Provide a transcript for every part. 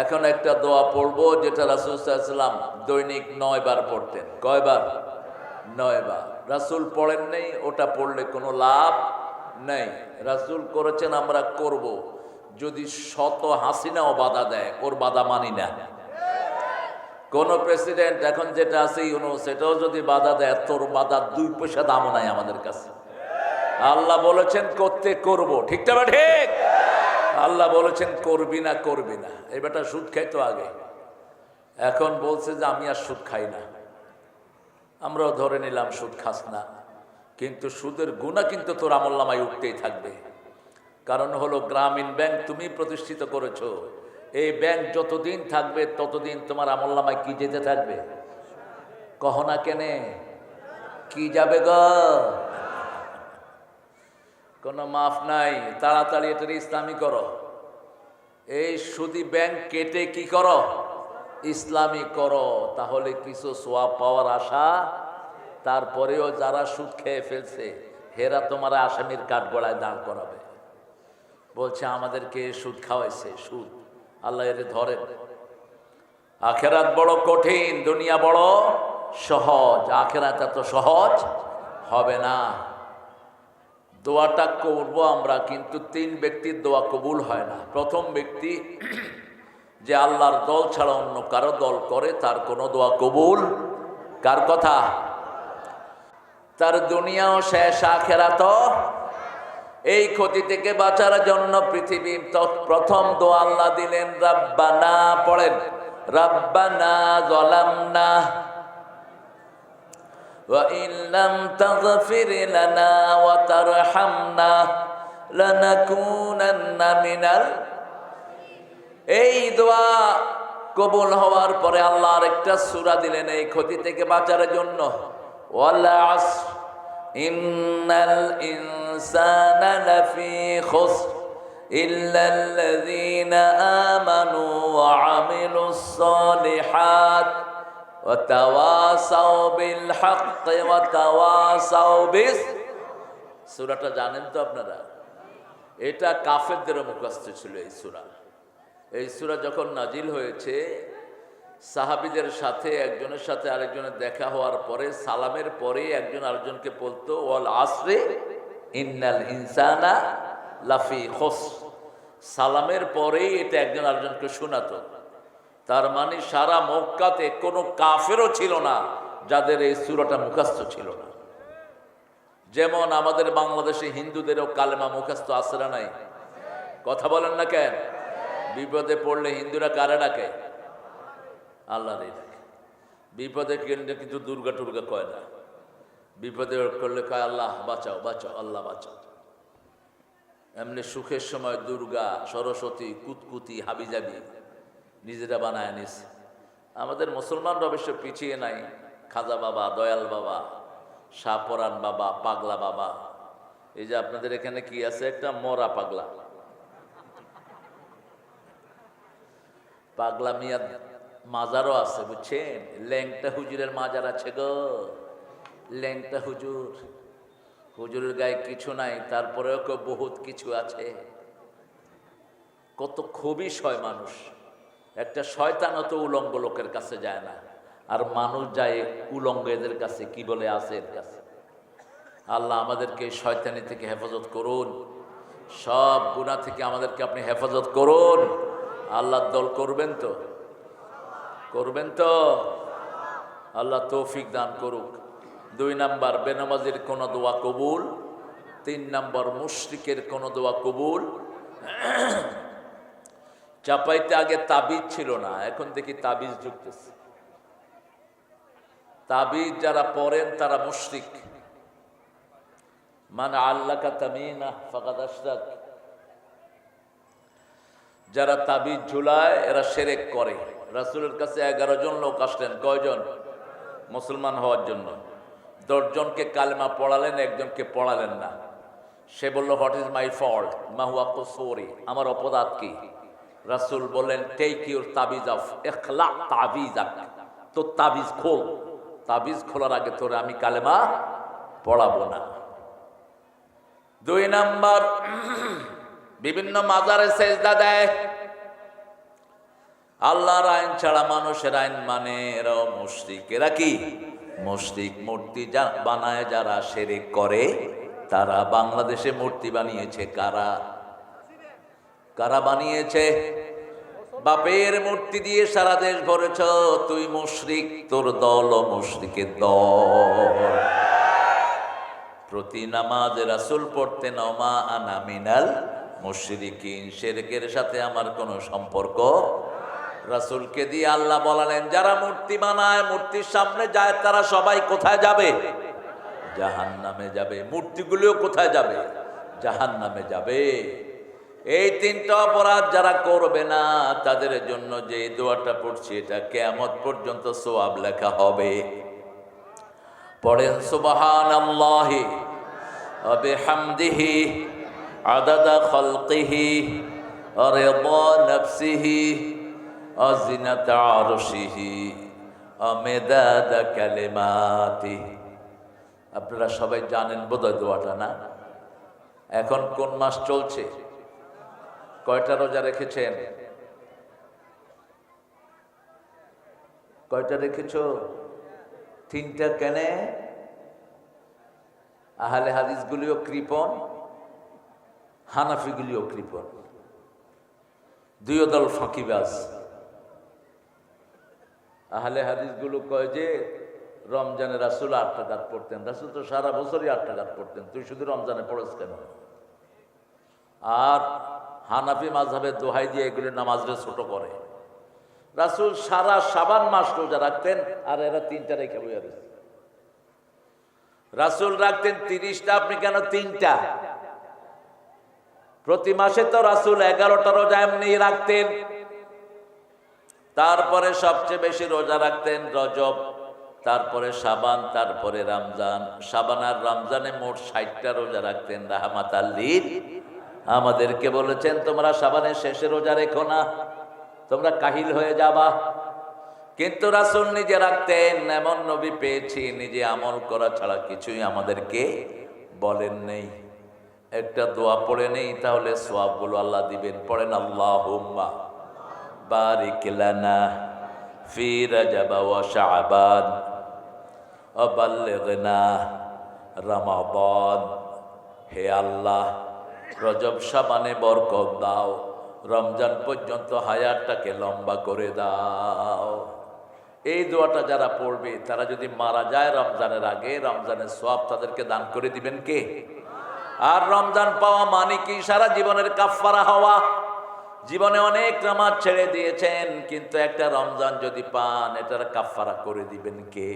এখন একটা দোয়া পড়বো যেটা রাসূল সাল্লাল্লাহু আলাইহি ওয়াসাল্লাম দৈনিক 9 বার পড়তেন। কয়বার? 9 বার। রাসূল পড়েন নাই, ওটা পড়লে কোনো লাভ নেই। রাসূল করেছেন, আমরা করব। যদি শত হাসিনাও বাধা দেয়, ওর বাধা মানি না। কোন প্রেসিডেন্ট এখন যেটা আছে ইউনূস, সেটাও যদি বাধা দেয়, তোর বাধা 2 পয়সা দামও নাই আমাদের কাছে। আল্লাহ বলেছেন করতে, করব। ঠিক না বা ঠিক? আল্লাহ বলেছেন করবি না, করবি না। এই বেটা সুদ খাইতো আগে, এখন বলছে যে আমি আর সুদ খাই না। আমরাও ধরে নিলাম সুদ খাস না, কিন্তু সুদের গুনাহ কিন্তু তোর আমলনামায় উঠতেই থাকবে। কারণ হলো গ্রামীণ ব্যাংক তুমি প্রতিষ্ঠিত করেছো। এই ব্যাংক যতদিন থাকবে ততদিন তোমার আমলনামায় কি যেতে থাকবে? কহ না কেনে, কি যাবে গো? কোনো মাফ নাই। তাড়াতাড়ি এটা ইসলামী করো। এই সুদি ব্যাংক কেটে কি করো? ইসলামী করো। তাহলে কিছু সোয়াব পাওয়ার আশা। তারপরেও যারা সুদ খেয়ে ফেলছে, হেরা তোমার আসামির কাঠগড়ায় দাঁড় করাবে। বলছে আমাদেরকে সুদ খাওয়াইছে, সুদ। আল্লাহ এর ধরেন। আখেরাত বড় কঠিন, দুনিয়া বড় সহজ। আখেরাত এত সহজ হবে না। দোয়াটা করবো আমরা, কিন্তু 3 ব্যক্তির দোয়া কবুল হয় না। প্রথম ব্যক্তি যে আল্লাহর দল ছাড়া অন্য কারো দল করে, তার কোনো দোয়া কবুল। কার কথা? তার দুনিয়াও শেষ, আখেরাতও। এই ক্ষতি থেকে বাঁচার জন্য পৃথিবীর প্রথম দোয়া আল্লাহ দিলেন রাব্বানা। পড়েন, রাব্বানা যালামনা ওয়া ইন লাম তাগফির লানা ওয়া তারহামনা লানাকুনান্না মিনাল। এই দোয়া কবুল হওয়ার পরে আল্লাহ আরেকটা সূরা দিলেন এই ক্ষতি থেকে বাঁচার জন্য। ওয়াল আসর ইন্নাল ইনসানা লাফি খুসর ইল্লাল্লাযীনা আমানু ওয়া আমিলুস সালিহাত ওয়া তাওয়াসাউ বিল হাক্কি ওয়া তাওয়াসাউ বিস। সূরাটা জানেন তো আপনারা? এটা কাফেরদের মুখস্থ ছিল এই সূরা। এই সূরা যখন নাজিল হয়েছে, সাহাবীদের সাথে একজনের সাথে আরেকজনের দেখা হওয়ার পরে সালামের পরে একজন আরেকজনকে বলতো ওয়াল আসরে ইন্নাল ইনসানা লাফি খুসর। সালামের পরেই এটা একজন আরেকজনকে শোনাতো। তার মানে সারা মক্কাতে কোনো কাফেরও ছিল না যাদের এই সূরাটা মুখস্থ ছিল না। যেমন আমাদের বাংলাদেশে হিন্দুদেরও কালেমা মুখস্থ আছে না নাই? কথা বলেন না কেন? বিপদে পড়লে হিন্দুরা কারে ডাকে? আল্লাহরই ডাকে। বিপদে কিন্তু দুর্গা টুর্গা কয় না। বিপদে করলে কয় আল্লাহ বাঁচাও, বাঁচাও, আল্লাহ বাঁচাও। এমনি সুখের সময় দুর্গা, সরস্বতী, কুতকুতি, হাবিজাবি নিজেরা বানায় নিছে। আমাদের মুসলমানরা অবশ্য পিছিয়ে নাই। খাজা বাবা, দয়াল বাবা, শাহপরান বাবা, পাগলা বাবা। এই যে আপনাদের এখানে কি আছে? একটা মরা পাগলা, পাগলা মিয়া মাজারও আছে, বুঝছেন? ল্যাংটা হুজুরের মাজার আছে গো। ল্যাংটা হুজুর, হুজুরের গায়ে কিছু নাই, তারপরেও বহুত কিছু আছে। কত খবিশ হয় মানুষ। একটা শয়তানও তো উলঙ্গ লোকের কাছে যায় না, আর মানুষ যায় উলঙ্গ এদের কাছে। কি বলে আছে এর কাছে? আল্লাহ আমাদেরকে শয়তানি থেকে হেফাজত করুন, সব গুনাহ থেকে আমাদেরকে আপনি হেফাজত করুন। আল্লাহর দল করবেন তো? করবেন তো? আল্লাহ তৌফিক দান করুক। 2 নাম্বার, বেনামাজির কোন দোয়া কবুল। 3 নাম্বার, মুশরিকের কোন দোয়া কবুল। চাপাইতে আগে তাবিজ ছিল না, এখন দেখি তাবিজ ঢুকতেছে। তাবিজ যারা পড়েন তারা মুশরিক। মান আল্লাকা তামিনা ফাকাদ আশরাক। যারা তাবিজ ঝুলায় এরা শিরক করে। রাসূলের কাছে 11 জন লোক আসলেন। কয়জন? মুসলমান হওয়ার জন্য। 10 জনকে কালেমা পড়ালেন, একজনকে পড়ালেন না। সে বলল হোয়াট ইজ মাই ফল্ট, মা হুয়া কুসুরি, আমার অপরাধ কি? রাসূল বললেন টেক ইউর তাবিজ অফ, ইখলা তাবিজাক, তো তাবিজ খোল। তাবিজ খোলার আগে তোরে আমি কালেমা পড়াবো না। 2 নাম্বার, বিভিন্ন মাজারে সেজদা দেয়। আল্লাহর আইন ছাড়া মানুষের আইন মানে এরাও মুশরিক। এরা কি মুশরিক? মূর্তি বানায় যারা শিরক করে তারা। বাংলাদেশে মূর্তি বানিয়েছে কারা? কারা বানিয়েছে? বাপের মূর্তি দিয়ে সারা দেশ ভরেছ, তুই মুশরিক, তোর দল মুশরিকের দল। প্রতি নামাজে রাসূল পড়তেন ওমা আনা মিনাল মুশরিকিন, শিরকের সাথে আমার কোনো সম্পর্ক। রাসূলকে দিয়ে আল্লাহ বলালেন যারা মূর্তি বানায়, মূর্তির সামনে যায়, তারা সবাই কোথায় যাবে? জাহান্নামে যাবে। মূর্তিগুলোও কোথায় যাবে? জাহান্নামে যাবে। এই তিনটা অপরাধ যারা করবে না তাদের জন্য যে দোয়াটা পড়ছি এটা কিয়ামত পর্যন্ত সওয়াব লেখা হবে। পড়েন সুবহানাল্লাহি ওয়া বিহামদিহি আদাদা খালকিহি ওয়া রিদা নাফসিহি ওয়া জিনাতা আরশিহি ওয়া মিদাদা কালিমাতিহি। আপনারা সবাই জানেন বোধহয় দোয়াটা, না? এখন কোন মাস চলছে? কয়টা রোজা রেখেছেন? কয়টা রেখেছো? 3টা। কেন? আহলে হাদিসগুলিও কৃপণ, হানাফিগুলিও কৃপণ, দুই দল ফাঁকিবাজ। আহলে হাদিসগুলো কয় যে রমজানে রাসূল 8 রাকাত পড়তেন। রাসূল তো সারা বছরই 8 রাকাত পড়তেন, তুই শুধু রমজানে পড়স কেন? আর হানাফি মাযহাবের দোহাই দিয়ে এগুলি নামাজরে ছোট করে। রাসূল সারা শাবান মাস রোজা রাখতেন, আর এরা 3টা রেখে বইয়া দিচ্ছে। রাসূল রাখতেন 30টা, আপনি কেন 3টা? প্রতি মাসে তো রাসূল 11টা রোজা এমনি রাখতেন। তারপরে সবচেয়ে বেশি রোজা রাখতেন রজব, তারপরে শাবান, তারপরে রমজান। শাবান আর রমজানে মোট 60টা রোজা রাখতেন রাহমাতাল লিল। আমাদেরকে বলেছেন তোমরা শাবানের শেষে রোজা রেখো না, তোমরা কাহিল হয়ে যাবা। কিন্তু রাসূল নিজে রাখতেন। এমন নবী পেয়েছি নিজে আমল করা ছাড়া কিছুই আমাদেরকে বলেন নেই। একটা দোয়া পড়ে নেই, তাহলে সওয়াবগুলো আল্লাহ দিবেন। পড়েন আল্লাহুম্মা বারিক লানা ফি রাজাব ওয়া শাবান ওয়া বাল্লিগনা রমাদান। হে আল্লাহ, রজব শাবানে বরকত দাও, রমজান পর্যন্ত হায়াতটাকে লম্বা করে দাও। এই দোয়াটা যারা পড়বে তারা যদি মারা যায় রমজানের আগে, রমজানের সওয়াব তাদেরকে দান করে দিবেন কে? আর রমজান পাওয়া মানে কি? সারা জীবনের কাফফারা হওয়া। জীবনে অনেক নামাজ ছেড়ে দিয়েছেন, কিন্তু একটা রমজান যদি পান এটার কাফফারা করে দিবেন কে?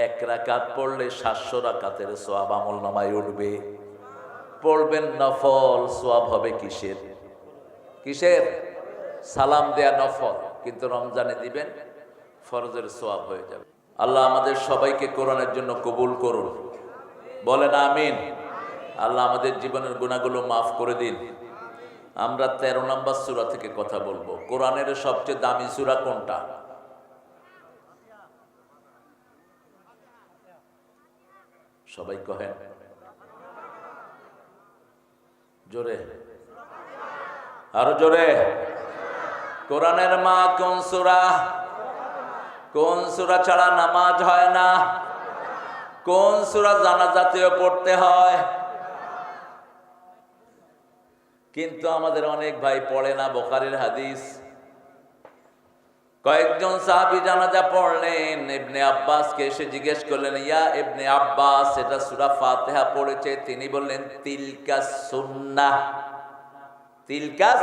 1 রাকাত পড়লে 700 রাকাতের সওয়াব আমল নামায় উঠবে। পড়বেন নফল, সওয়াব হবে কিসের? কিসের? সালাম দেয়া নফল, কিন্তু রমজানে দিবেন ফরজের সওয়াব হয়ে যাবে। আল্লাহ আমাদের সবাইকে কোরআনের জন্য কবুল করুন, বলেন আমিন। আল্লাহ আমাদের জীবনের গুনাহগুলো মাফ করে দিন। আমরা 13 নম্বর সূরা থেকে কথা বলবো। কোরআনের সবচেয়ে দামি সূরা কোনটা? সবাই কহেন জোরে, আরো জোরে। কোরআনের মা কোন সূরা? কোন সূরা ছাড়া নামাজ হয় না? কোন সূরা জানাজাতেও পড়তে হয়? কিন্তু আমাদের অনেক ভাই পড়ে না বুখারীর হাদিস। কয়েকজন সাহাবী জানাজা পড়লেন, ইবনে আব্বাসকে এসে জিজ্ঞেস করলেন, ইয়া ইবনে আব্বাস, এটা সূরা ফাতিহা পড়েছে। তিনি বললেন তিলকাস সুন্নাহ, তিলকাস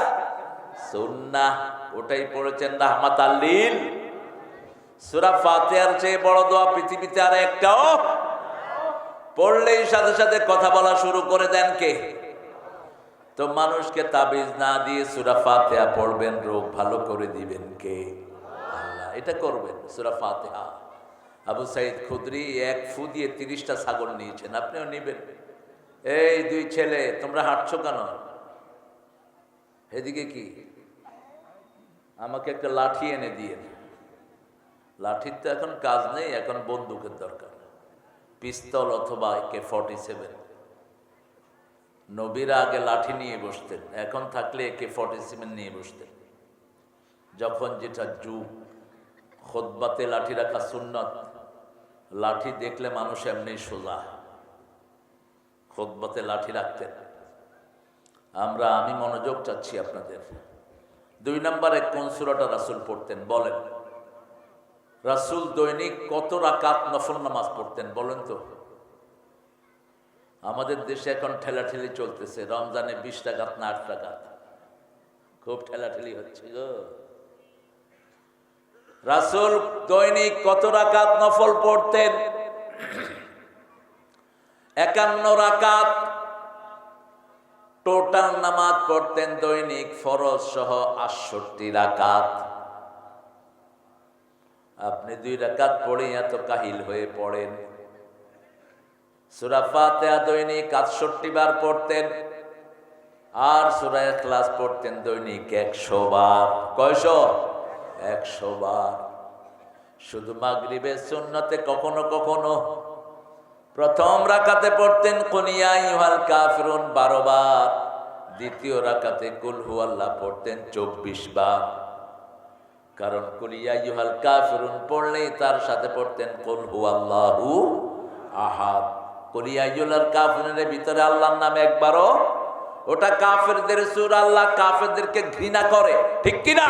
সুন্নাহ, ওটাই পড়েছেন রাহমাতাল লিল। সূরা ফাতিহার চেয়ে বড় দোয়া পৃথিবীতে আর একটাও পড়লেই সাথে সাথে কথা বলা শুরু করে দেন কে? তো মানুষকে তাবিজ না দিয়ে সূরা ফাতিহা পড়বেন, রোগ ভালো করে দিবেন কে? আল্লাহ। এটা করবেন সূরা ফাতিহা। আবু সাঈদ খুদরি 1 ফু দিয়ে 30টা ছাগল নিয়েছেন, আপনিও নেবেন। এই 2 ছেলে, তোমরা হাঁটছো কেন? এদিকে কি? আমাকে একটা লাঠি এনে দিয়ে। লাঠির তো এখন কাজ নেই, এখন বন্দুকের দরকার, পিস্তল অথবা AK-47। নবীরা আগে লাঠি নিয়ে বসতেন, এখন থাকলে AK-47 নিয়ে বসতেন। যখন যেটা যুগ, খুতবাতে লাঠি রাখা সুন্নত। লাঠি দেখলে মানুষ এমনি সোজা, খুতবাতে লাঠি রাখতেন। আমি মনোযোগ চাচ্ছি আপনাদের। 2 নম্বরে কোন সূরাটা রাসূল পড়তেন বলেন? রাসূল দৈনিক কত রাকাত নফল নামাজ পড়তেন বলেন তো? আমাদের দেশে এখন ঠেলাঠেলি চলতেছে, রমজানে 20 রাকাত না 8 রাকাত, খুব ঠেলাঠেলি হচ্ছে গো। রাসূল দৈনিক কত রাকাত নফল পড়তেন? 51 রাকাত টোটাল নামাজ পড়তেন দৈনিক, ফরজ সহ 68 রাকাত। আপনি 2 রাকাত পড়ে এত কাহিল হয়ে পড়েন। সূরা ফাতিহা দৈনিক 68 বার পড়তেন, আর সূরা ইখলাস পড়তেন দৈনিক 100 বার। কয়শো? 100 বার। শুধু মাগরিবের সুন্নতে কখনো কখনো প্রথম রাকাতে পড়তেন কুল ইয়া আইয়ুহাল কাফিরুন 12 বার, দ্বিতীয় রাকাতে কুল হুয়াল্লাহ পড়তেন 24 বার। কারণ কুল ইয়া আইয়ুহাল কাফিরুন পড়লেই তার সাথে পড়তেন কুল হুয়াল্লাহু আহাদ। কুল ইয়া আইয়ুহাল কাফিরুনের ভিতরে আল্লাহর নাম একবারও, ওটা কাফেরদের সূরা। আল্লাহ কাফেরদেরকে ঘৃণা করে, ঠিক কি না?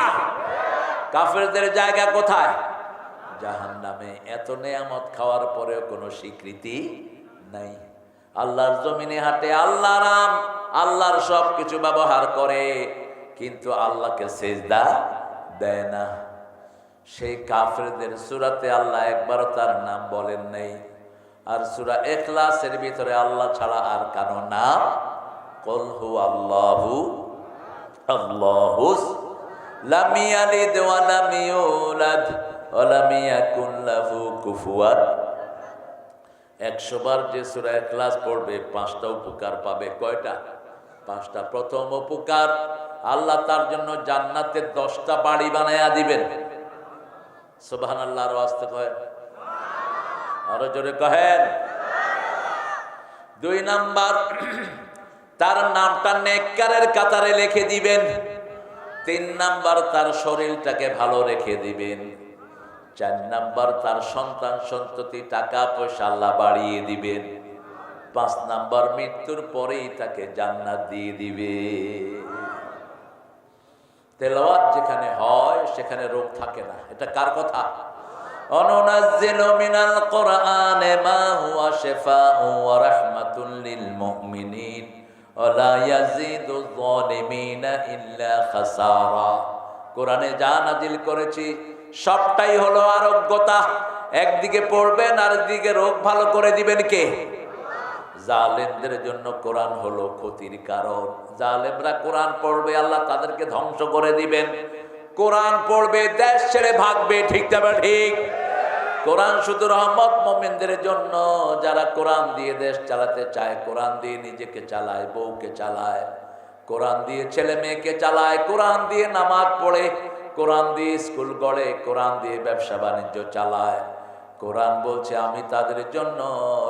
কাফেরদের জায়গা কোথায়? জাহান্নামে। এত নেয়ামত খাওয়ার পরেও কোনো স্বীকৃতি নাই। আল্লাহর জমিনে হাঁটে, আল্লাহর নাম, আল্লাহর সব কিছু ব্যবহার করে, কিন্তু আল্লাহকে সিজদা দেয় না। সেই কাফেরদের সূরাতে আল্লাহ একবারও তার নাম বলেন নাই। আর সূরা ইখলাসের ভিতরে আল্লাহ ছাড়া আর কারো নাম, কুল হুয়াল্লাহু আল্লাহুস লাম ইয়ালিদ ওয়া লাম ইউলাদ ওয়া লাম ইয়াকুন লাহু কুফুয়ান। 100 বার যে সূরা ইখলাস পড়বে 5টা উপকার পাবে। কয়টা? 5টা। প্রথম উপকার, আল্লাহ তার জন্য জান্নাতে 10টা বাড়ি বানায়া দিবেন। সুবহানাল্লাহর ওয়াস্তে কয়, আরো জোরে কহেন। 2 নাম্বার, তার নামটা নেককারের কাতারে লিখে দিবেন। 3 নাম্বার, তার শরীরটাকে ভালো রেখে দিবেন। 4 নাম্বার, তার সন্তান সন্ততি টাকা পয়সা আল্লাহ বাড়িয়ে দিবেন। 5 নাম্বার, মৃত্যুর পরেই তাকে জান্নাত দিয়ে দিবে। তেলাওয়াত যেখানে হয় সেখানে রোগ থাকে না। এটা কার কথা? অনুনাজ্জিলু মিনাল কুরআনি মা হুয়া শিফাউন ওয়া রাহমাতুল লিল মুমিনিন ওয়া লা ইয়াজিদুয যালিমিনা ইল্লা খাসারা। কোরআনে যা নাজিল করেছি সবটাই হলো আরোগ্যতা। একদিকে পড়বেন আর একদিকে রোগ ভালো করে দিবেন কে? জালেমদের জন্য কোরআন হলো ক্ষতির কারণ। জালেমরা কোরআন পড়বে, আল্লাহ তাদেরকে ধ্বংস করে দিবেন। কোরআন পড়বে, দেশ ছেড়ে ভাগবে, ঠিক তবে ঠিক। কোরআন শুধু রহমত মুমিনদের জন্য, যারা কোরআন দিয়ে দেশ চালাতে চায়, কোরআন দিয়ে নিজেকে চালায়, বউকে চালায়, কোরআন দিয়ে ছেলে মেয়েকে চালায়, কোরআন দিয়ে নামাজ পড়ে, কোরআন দিয়ে স্কুল গড়ে, কোরআন দিয়ে ব্যবসা বাণিজ্য চালায়। কোরআন বলছে আমি তাদের জন্য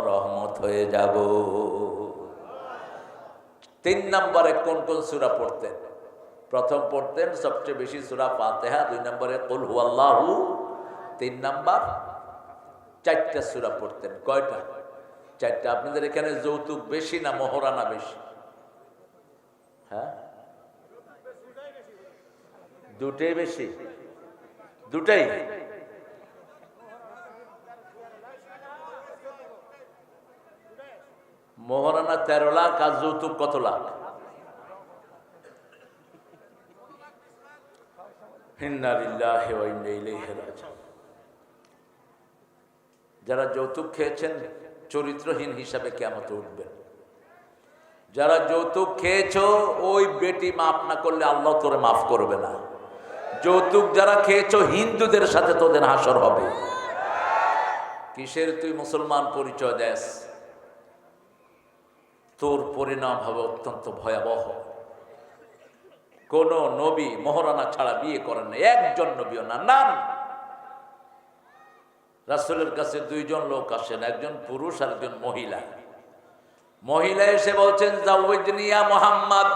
রহমত হয়ে যাব। 3 নম্বরে কোন কোন সূরা পড়তেন? প্রথম পড়তেন সবচেয়ে বেশি সূরা ফাতিহা, 2 নম্বরে কুল হুয়াল্লাহু, 3 নাম্বার 4টা সূরা পড়তেন। কয়টা? 4টা। আপনাদের এখানে যৌতুক বেশি না মোহরানা বেশি? হ্যাঁ, দুটাই বেশি। দুটাই। মোহরানা 13 লাখ আর যৌতুক কত লাখ? ইন্না লিল্লাহি ওয়া ইন্না ইলাইহি রাজিউন। যারা যৌতুক খেয়েছেন চরিত্রহীন হিসাবে কিয়ামতে উঠবেন। যারা যৌতুক খেয়েছো, ওই বেটি মাফ না করলে আল্লাহ তোরে মাফ করবে না। যৌতুক যারা খেয়েছো, হিন্দুদের সাথে তোদের হাসর হবে। কিসের তুই মুসলমান পরিচয় দেস, তোর পরিণাম হবে অত্যন্ত ভয়াবহ। কোন নবী মোহরানা ছাড়া বিয়ে করেন না, একজন নবীও না। নাম রাসূলের কাছে 2 জন লোক আসেন, একজন পুরুষ আর একজন মহিলা। মহিলা এসে বলছেন, জাওয়াজনি ইয়া মুহাম্মদ,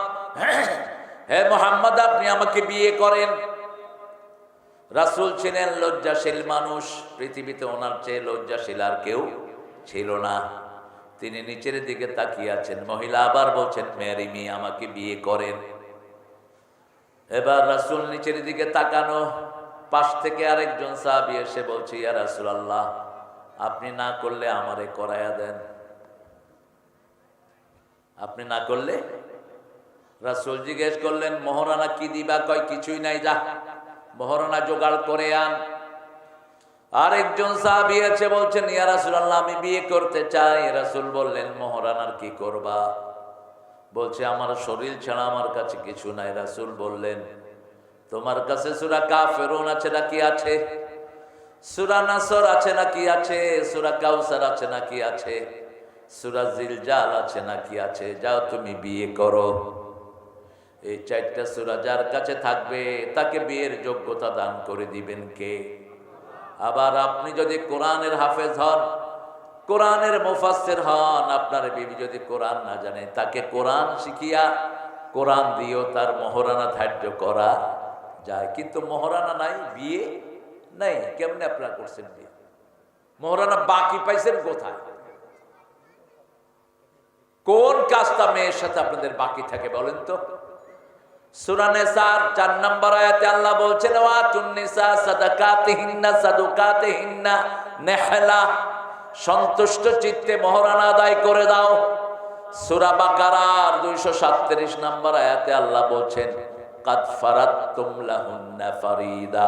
হে মুহাম্মদ আপনি আমাকে বিয়ে করেন। রাসূল ছিলেন লজ্জাশীল মানুষ, পৃথিবীতে ওনার চেয়ে লজ্জাশীল আর কেউ ছিল না। তিনি নিচের দিকে তাকিয়ে আছেন। মহিলা আবার বলছেন, মেরি মেয়ে আমাকে বিয়ে করেন। এবার রাসূল নিচের দিকে তাকানো, পাশ থেকে আরেকজন সাহাবী এসে বলছে, ইয়া রাসূলুল্লাহ, আপনি না করলে আমারে করায়া দেন। আপনি না করলে? রাসূল জিজ্ঞেস করলেন, মোহরানা কি দিবা? কয় কিছুই নাই, যা মোহরানা জোগাড় করে আন। আরেকজন সাহাবী এসে বলছেন, ইয়া রাসূলুল্লাহ, আমি বিয়ে করতে চাই। রাসূল বললেন, মোহরানার কি করবা? বলছে, আমার শরীর ছাড়া আমার কাছে কিছু নাই। রাসূল বললেন, তোমার কাছে সূরা কাফিরুন আছে নাকি আছে? সূরা নাসর আছে নাকি আছে? সূরা কাউসার আছে নাকি আছে? সূরা জিলজাল আছে নাকি আছে? যাও তুমি বিয়ে করো। এই চারটা সূরা যার কাছে থাকবে তাকে বিয়ের যোগ্যতা দান করে দিবেন কে? আবার আপনি যদি কোরআনের হাফেজ হন, কোরআনের মুফাসসির হন, আপনার বিবি যদি কোরআন না জানে, তাকে কোরআন শিখিয়া কোরআন দিয়েও তার মোহরানা ধার্য করা যায়। কিন্তু মোহরানা নাই, বিয়ে নাই, কেমনে আপনারা করছেন বিয়ে? মোহরানা বাকি পাইছেন কোথায়? কোন কাজটা মেয়ের সাথে আপনাদের বাকি থাকে বলেন তো? সূরা নিসার 4 নম্বর আয়াতে আল্লাহ বলছেন, ওয়াতুন নিসা সাদাকাতিহিন্না সাদুকাতিহিন্না নিহলা, সন্তুষ্ট চিত্তে মোহরানা আদায় করে দাও। সূরা বাকারার 237 নম্বর আয়াতে আল্লাহ বলছেন, কাদ ফারাদতুম লাহুন্না ফারিদা,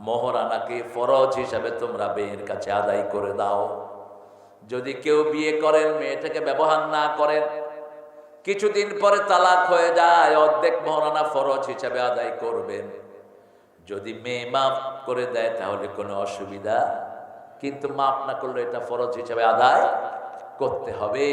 মোহরানাকে ফরজ হিসাবে তোমরা মেয়ের কাছে আদায় করে দাও। যদি কেউ বিয়ে করেন, মেয়েটাকে ব্যবহার না করেন, কিছুদিন পরে তালাক হয়ে যায়, অর্ধেক মোহরানা ফরজ হিসাবে আদায় করবেন। যদি মেয়ে মাফ করে দেয় তাহলে কোনো অসুবিধা, কিন্তু মাফ না করলে এটা ফরজ হিসাবে আদায় করতে হবে।